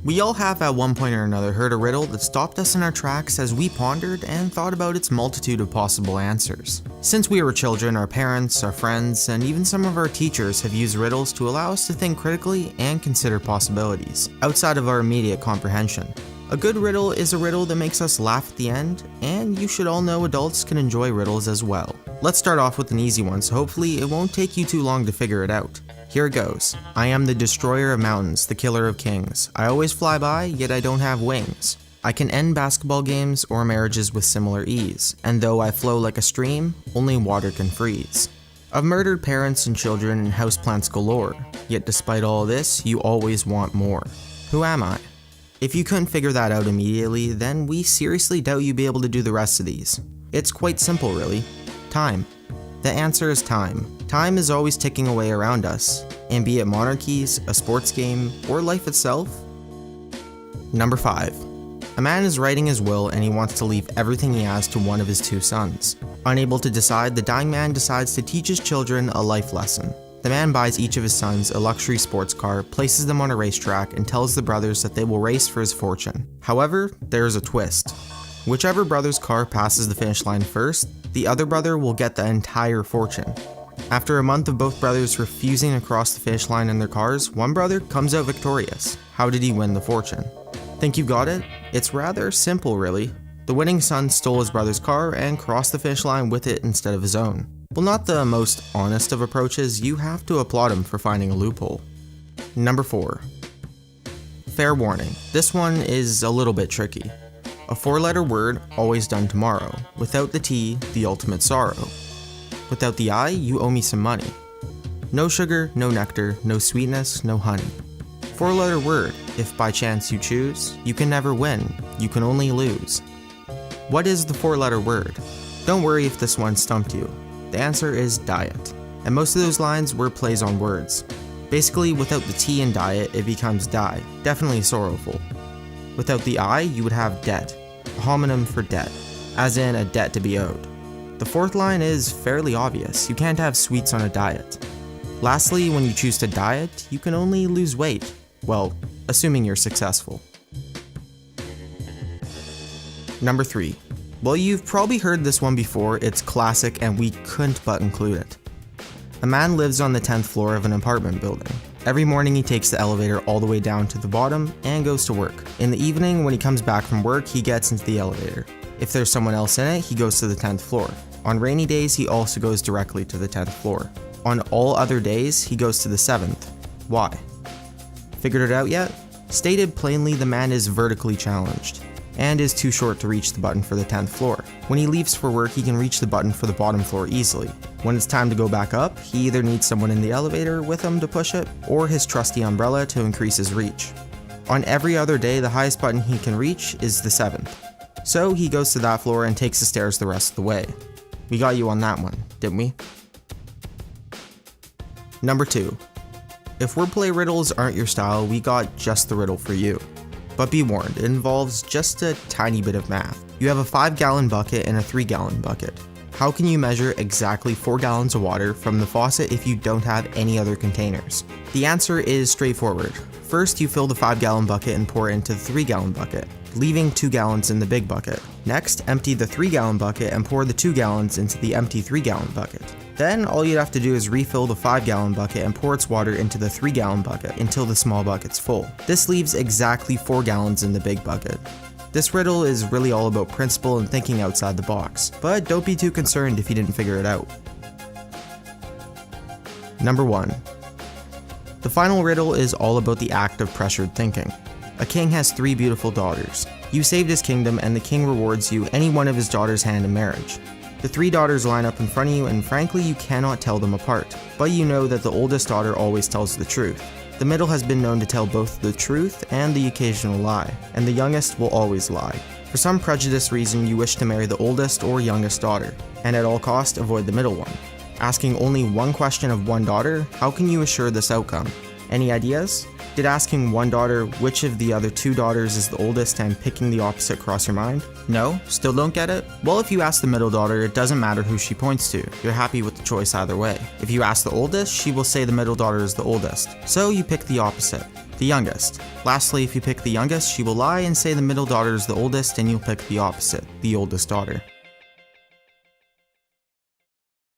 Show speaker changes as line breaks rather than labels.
We all have at one point or another heard a riddle that stopped us in our tracks as we pondered and thought about its multitude of possible answers. Since we were children, our parents, our friends, and even some of our teachers have used riddles to allow us to think critically and consider possibilities, outside of our immediate comprehension. A good riddle is a riddle that makes us laugh at the end, and you should all know adults can enjoy riddles as well. Let's start off with an easy one, so hopefully it won't take you too long to figure it out. Here it goes. I am the destroyer of mountains, the killer of kings. I always fly by, yet I don't have wings. I can end basketball games or marriages with similar ease, and though I flow like a stream, only water can freeze. I've murdered parents and children and houseplants galore, yet despite all this, you always want more. Who am I? If you couldn't figure that out immediately, then we seriously doubt you'd be able to do the rest of these. It's quite simple really. Time. The answer is time. Time is always ticking away around us, and be it monarchies, a sports game, or life itself. Number 5. A man is writing his will and he wants to leave everything he has to one of his 2 sons. Unable to decide, the dying man decides to teach his children a life lesson. The man buys each of his sons a luxury sports car, places them on a racetrack, and tells the brothers that they will race for his fortune. However, there is a twist. Whichever brother's car passes the finish line first, the other brother will get the entire fortune. After a month of both brothers refusing to cross the finish line in their cars, one brother comes out victorious. How did he win the fortune? Think you got it? It's rather simple really. The winning son stole his brother's car and crossed the finish line with it instead of his own. While not the most honest of approaches, you have to applaud him for finding a loophole. Number 4. Fair warning, this one is a little bit tricky. A 4-letter word, always done tomorrow. Without the T, the ultimate sorrow. Without the I, you owe me some money. No sugar, no nectar, no sweetness, no honey. 4-letter word, if by chance you choose, you can never win, you can only lose. What is the 4-letter word? Don't worry if this one stumped you. The answer is diet. And most of those lines were plays on words. Basically, without the T in diet, it becomes die, definitely sorrowful. Without the I, you would have debt, a homonym for debt, as in a debt to be owed. The 4th line is fairly obvious, you can't have sweets on a diet. Lastly, when you choose to diet, you can only lose weight. Well, assuming you're successful. Number 3. Well, you've probably heard this one before, it's classic and we couldn't but include it. A man lives on the 10th floor of an apartment building. Every morning he takes the elevator all the way down to the bottom and goes to work. In the evening, when he comes back from work, he gets into the elevator. If there's someone else in it, he goes to the 10th floor. On rainy days, he also goes directly to the 10th floor. On all other days, he goes to the 7th. Why? Figured it out yet? Stated plainly, the man is vertically challenged and is too short to reach the button for the 10th floor. When he leaves for work, he can reach the button for the bottom floor easily. When it's time to go back up, he either needs someone in the elevator with him to push it, or his trusty umbrella to increase his reach. On every other day, the highest button he can reach is the 7th. So he goes to that floor and takes the stairs the rest of the way. We got you on that one, didn't we? Number 2. If wordplay riddles aren't your style, we got just the riddle for you. But be warned, it involves just a tiny bit of math. You have a 5-gallon bucket and a 3-gallon bucket. How can you measure exactly 4 gallons of water from the faucet if you don't have any other containers? The answer is straightforward. First, you fill the 5-gallon bucket and pour it into the 3-gallon bucket, leaving 2 gallons in the big bucket. Next, empty the 3-gallon bucket and pour the 2 gallons into the empty 3-gallon bucket. Then, all you'd have to do is refill the 5-gallon bucket and pour its water into the 3-gallon bucket until the small bucket's full. This leaves exactly 4 gallons in the big bucket. This riddle is really all about principle and thinking outside the box, but don't be too concerned if you didn't figure it out. Number 1. The final riddle is all about the act of pressured thinking. A king has 3 beautiful daughters. You saved his kingdom and the king rewards you any one of his daughters' hand in marriage. The 3 daughters line up in front of you and frankly you cannot tell them apart, but you know that the oldest daughter always tells the truth. The middle has been known to tell both the truth and the occasional lie, and the youngest will always lie. For some prejudiced reason you wish to marry the oldest or youngest daughter, and at all costs avoid the middle one. Asking only one question of one daughter, how can you assure this outcome? Any ideas? Did asking one daughter which of the other 2 daughters is the oldest and picking the opposite cross your mind? No? Still don't get it? Well, if you ask the middle daughter, it doesn't matter who she points to. You're happy with the choice either way. If you ask the oldest, she will say the middle daughter is the oldest. So you pick the opposite. the youngest. Lastly, if you pick the youngest, she will lie and say the middle daughter is the oldest, and you'll pick the opposite, the oldest daughter.